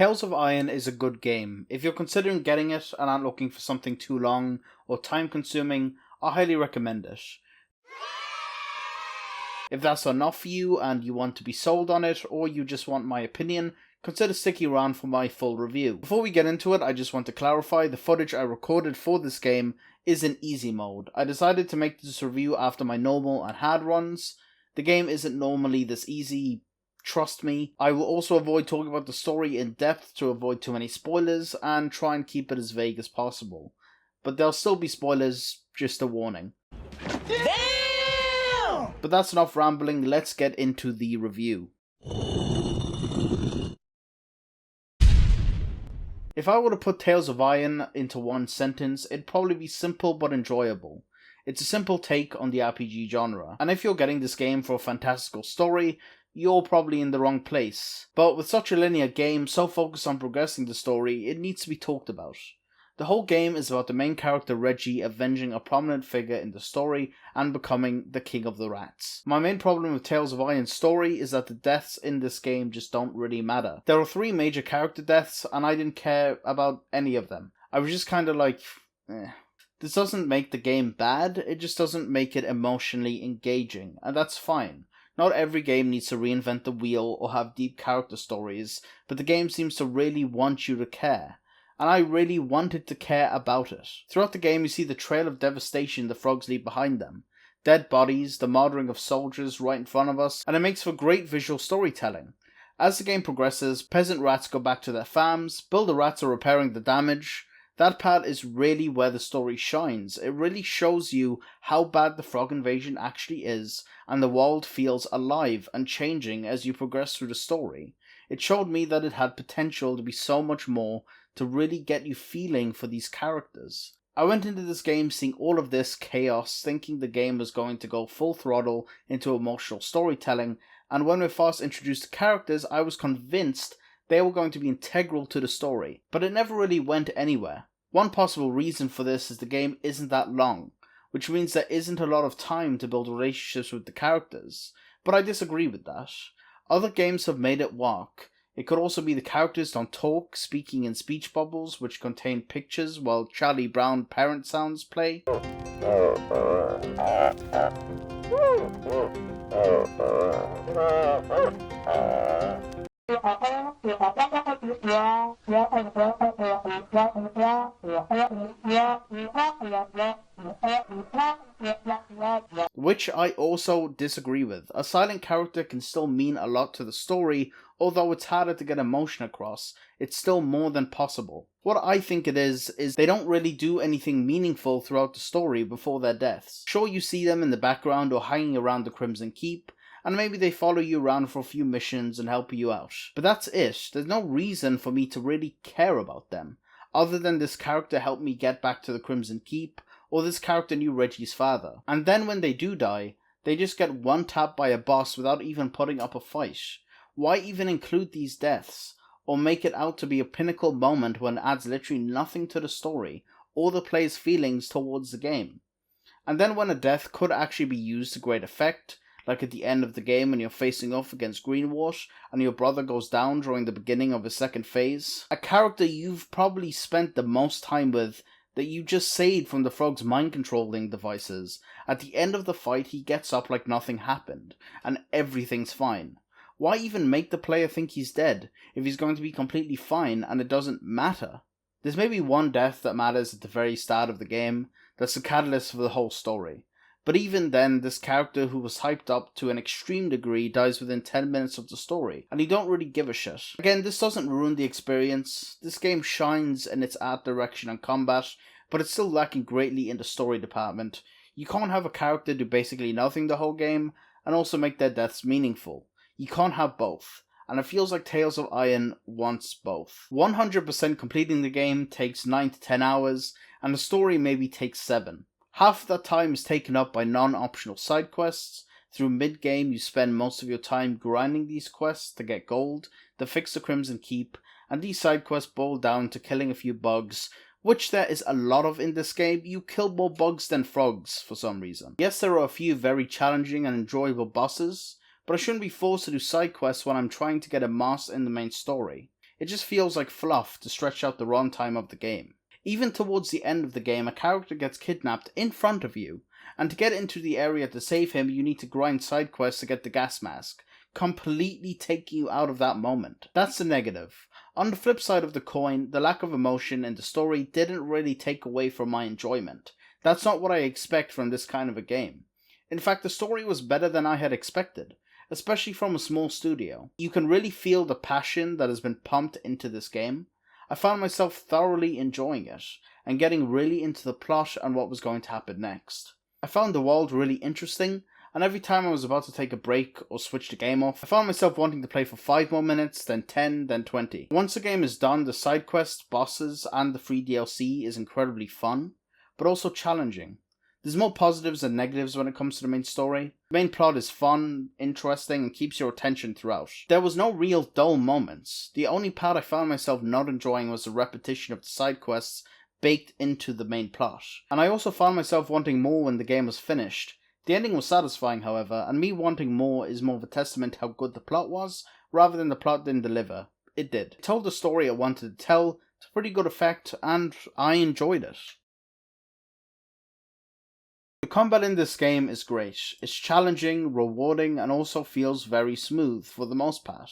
Tales of Iron is a good game. If you're considering getting it and aren't looking for something too long or time consuming, I highly recommend it. If that's not for you and you want to be sold on it, or you just want my opinion, consider sticking around for my full review. Before we get into it, I just want to clarify the footage I recorded for this game is in easy mode. I decided to make this review after my normal and hard runs. The game isn't normally this easy, trust me. I will also avoid talking about the story in depth to avoid too many spoilers and try and keep it as vague as possible. But there'll still be spoilers, just a warning. Damn! But that's enough rambling, let's get into the review. If I were to put Tales of Iron into one sentence, it'd probably be simple but enjoyable. It's a simple take on the RPG genre, and if you're getting this game for a fantastical story, you're probably in the wrong place. But with such a linear game, so focused on progressing the story, it needs to be talked about. The whole game is about the main character Reggie avenging a prominent figure in the story and becoming the king of the rats. My main problem with Tales of Iron's story is that the deaths in this game just don't really matter. There are 3 major character deaths and I didn't care about any of them. I was just kind of like, This doesn't make the game bad, it just doesn't make it emotionally engaging, and that's fine. Not every game needs to reinvent the wheel or have deep character stories, but the game seems to really want you to care. And I really wanted to care about it. Throughout the game you see the trail of devastation the frogs leave behind them. Dead bodies, the murdering of soldiers right in front of us, and it makes for great visual storytelling. As the game progresses, peasant rats go back to their farms, builder rats are repairing the damage. That part is really where the story shines. It really shows you how bad the frog invasion actually is, and the world feels alive and changing as you progress through the story. It showed me that it had potential to be so much more, to really get you feeling for these characters. I went into this game seeing all of this chaos, thinking the game was going to go full throttle into emotional storytelling, and when we first introduced the characters, I was convinced they were going to be integral to the story, but it never really went anywhere. One possible reason for this is the game isn't that long, which means there isn't a lot of time to build relationships with the characters, but I disagree with that. Other games have made it work. It could also be the characters don't talk, speaking in speech bubbles which contain pictures while Charlie Brown parent sounds play. Which I also disagree with. A silent character can still mean a lot to the story, although it's harder to get emotion across, it's still more than possible. What I think it is they don't really do anything meaningful throughout the story before their deaths. Sure, you see them in the background or hanging around the Crimson Keep, and maybe they follow you around for a few missions and help you out. But that's it. There's no reason for me to really care about them, other than this character helped me get back to the Crimson Keep, or this character knew Reggie's father. And then when they do die, they just get one-tapped by a boss without even putting up a fight. Why even include these deaths? Or make it out to be a pinnacle moment when it adds literally nothing to the story, or the player's feelings towards the game? And then when a death could actually be used to great effect, like at the end of the game when you're facing off against Greenwash and your brother goes down during the beginning of his second phase, a character you've probably spent the most time with that you just saved from the frog's mind controlling devices, at the end of the fight he gets up like nothing happened, and everything's fine. Why even make the player think he's dead, if he's going to be completely fine and it doesn't matter? There's maybe one death that matters at the very start of the game, that's the catalyst for the whole story. But even then, this character who was hyped up to an extreme degree dies within 10 minutes of the story, and you don't really give a shit. Again, this doesn't ruin the experience. This game shines in its art direction and combat, but it's still lacking greatly in the story department. You can't have a character do basically nothing the whole game, and also make their deaths meaningful. You can't have both, and it feels like Tales of Iron wants both. 100% completing the game takes 9 to 10 hours, and the story maybe takes 7. Half of that time is taken up by non-optional side quests. Through mid-game you spend most of your time grinding these quests to get gold, to fix the Crimson Keep, and these side quests boil down to killing a few bugs, which there is a lot of in this game. You kill more bugs than frogs for some reason. Yes, there are a few very challenging and enjoyable bosses, but I shouldn't be forced to do side quests when I'm trying to get immersed in the main story. It just feels like fluff to stretch out the runtime of the game. Even towards the end of the game, a character gets kidnapped in front of you, and to get into the area to save him, you need to grind side quests to get the gas mask, completely taking you out of that moment. That's the negative. On the flip side of the coin, the lack of emotion in the story didn't really take away from my enjoyment. That's not what I expect from this kind of a game. In fact, the story was better than I had expected, especially from a small studio. You can really feel the passion that has been pumped into this game. I found myself thoroughly enjoying it, and getting really into the plot and what was going to happen next. I found the world really interesting, and every time I was about to take a break or switch the game off, I found myself wanting to play for 5 more minutes, then 10, then 20. Once the game is done, the side quests, bosses, and the free DLC is incredibly fun, but also challenging. There's more positives than negatives when it comes to the main story. The main plot is fun, interesting, and keeps your attention throughout. There was no real dull moments. The only part I found myself not enjoying was the repetition of the side quests baked into the main plot. And I also found myself wanting more when the game was finished. The ending was satisfying, however, and me wanting more is more of a testament to how good the plot was, rather than the plot didn't deliver. It did. It told the story I wanted to tell to pretty good effect, and I enjoyed it. The combat in this game is great. It's challenging, rewarding, and also feels very smooth for the most part.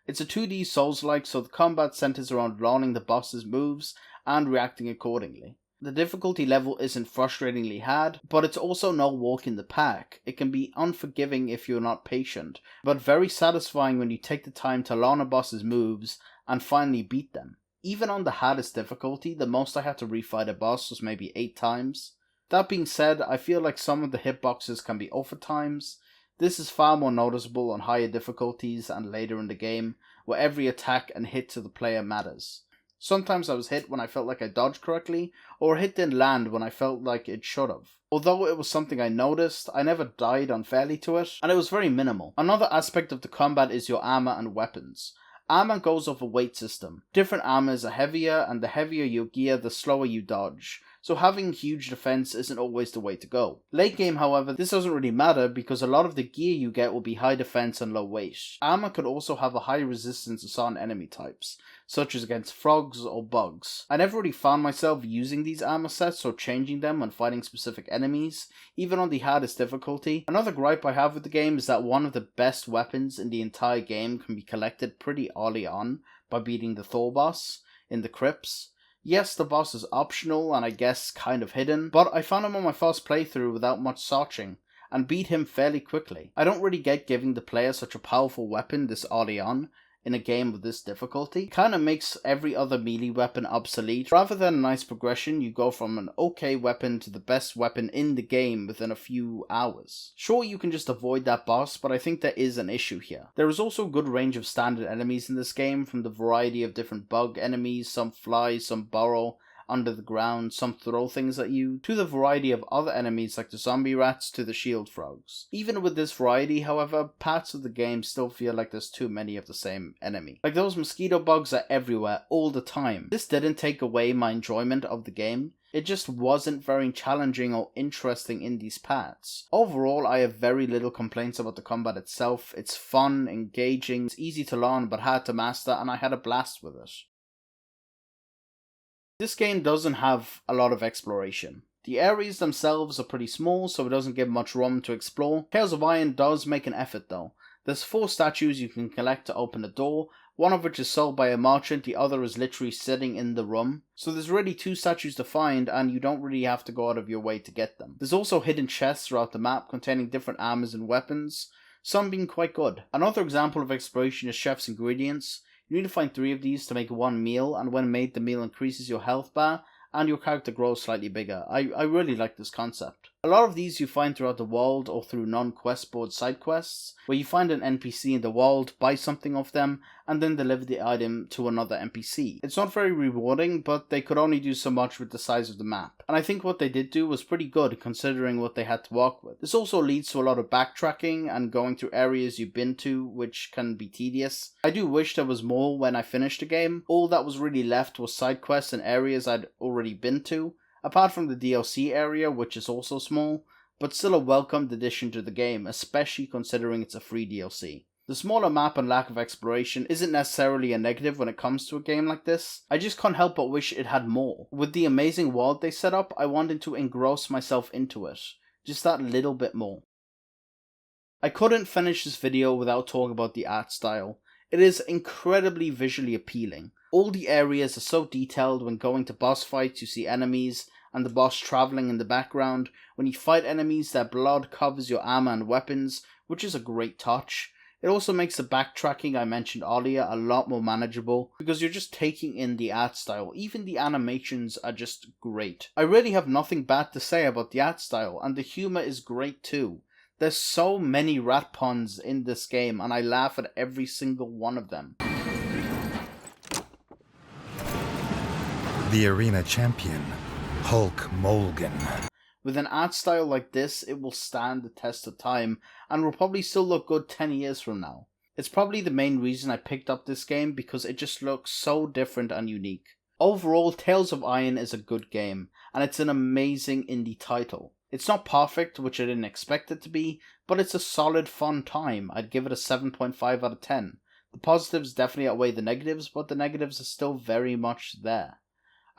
It's a 2D Souls-like, so the combat centers around learning the boss's moves and reacting accordingly. The difficulty level isn't frustratingly hard, but it's also no walk in the park. It can be unforgiving if you're not patient, but very satisfying when you take the time to learn a boss's moves and finally beat them. Even on the hardest difficulty, the most I had to refight a boss was maybe 8 times. That being said, I feel like some of the hitboxes can be off at times. This is far more noticeable on higher difficulties and later in the game, where every attack and hit to the player matters. Sometimes I was hit when I felt like I dodged correctly, or a hit didn't land when I felt like it should have. Although it was something I noticed, I never died unfairly to it, and it was very minimal. Another aspect of the combat is your armor and weapons. Armor goes off a weight system. Different armors are heavier, and the heavier your gear, the slower you dodge. So having huge defense isn't always the way to go. Late game, however, this doesn't really matter because a lot of the gear you get will be high defense and low weight. Armor could also have a high resistance to certain enemy types, such as against frogs or bugs. I never really found myself using these armor sets or changing them when fighting specific enemies, even on the hardest difficulty. Another gripe I have with the game is that one of the best weapons in the entire game can be collected pretty early on by beating the Thor boss in the crypts. Yes, the boss is optional and I guess kind of hidden, but I found him on my first playthrough without much searching, and beat him fairly quickly. I don't really get giving the player such a powerful weapon this early on in a game with this difficulty. It kind of makes every other melee weapon obsolete. Rather than a nice progression, you go from an okay weapon to the best weapon in the game within a few hours. Sure, you can just avoid that boss, but I think there is an issue here. There is also a good range of standard enemies in this game, from the variety of different bug enemies, some fly, some burrow under the ground, some throw things at you, to the variety of other enemies like the zombie rats to the shield frogs. Even with this variety, however, parts of the game still feel like there's too many of the same enemy. Like those mosquito bugs are everywhere all the time. This didn't take away my enjoyment of the game. It just wasn't very challenging or interesting in these parts. Overall, I have very little complaints about the combat itself. It's fun, engaging, it's easy to learn but hard to master, and I had a blast with it. This game doesn't have a lot of exploration. The areas themselves are pretty small, so it doesn't give much room to explore. Tales of Iron does make an effort though. There's 4 statues you can collect to open a door, one of which is sold by a merchant, the other is literally sitting in the room. So there's really 2 statues to find, and you don't really have to go out of your way to get them. There's also hidden chests throughout the map containing different armors and weapons, some being quite good. Another example of exploration is chef's ingredients. You need to find 3 of these to make one meal, and when made, the meal increases your health bar, and your character grows slightly bigger. I really like this concept. A lot of these you find throughout the world or through non-quest board side quests, where you find an NPC in the world, buy something off them, and then deliver the item to another NPC. It's not very rewarding, but they could only do so much with the size of the map. And I think what they did do was pretty good considering what they had to work with. This also leads to a lot of backtracking and going through areas you've been to, which can be tedious. I do wish there was more when I finished the game. All that was really left was side quests and areas I'd already been to, apart from the DLC area, which is also small, but still a welcomed addition to the game, especially considering it's a free DLC. The smaller map and lack of exploration isn't necessarily a negative when it comes to a game like this. I just can't help but wish it had more. With the amazing world they set up, I wanted to engross myself into it. Just that little bit more. I couldn't finish this video without talking about the art style. It is incredibly visually appealing. All the areas are so detailed. When going to boss fights, you see enemies and the boss travelling in the background. When you fight enemies, their blood covers your armor and weapons, which is a great touch. It also makes the backtracking I mentioned earlier a lot more manageable, because you're just taking in the art style. Even the animations are just great. I really have nothing bad to say about the art style, and the humour is great too. There's so many rat puns in this game, and I laugh at every single one of them. The arena champion, Hulk Mulligan. With an art style like this, it will stand the test of time, and will probably still look good 10 years from now. It's probably the main reason I picked up this game, because it just looks so different and unique. Overall, Tales of Iron is a good game, and it's an amazing indie title. It's not perfect, which I didn't expect it to be, but it's a solid, fun time. I'd give it a 7.5 out of 10. The positives definitely outweigh the negatives, but the negatives are still very much there.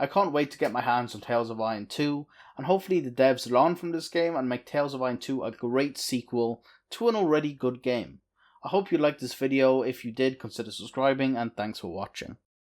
I can't wait to get my hands on Tales of Iron 2, and hopefully the devs learn from this game and make Tales of Iron 2 a great sequel to an already good game. I hope you liked this video. If you did, consider subscribing, and thanks for watching.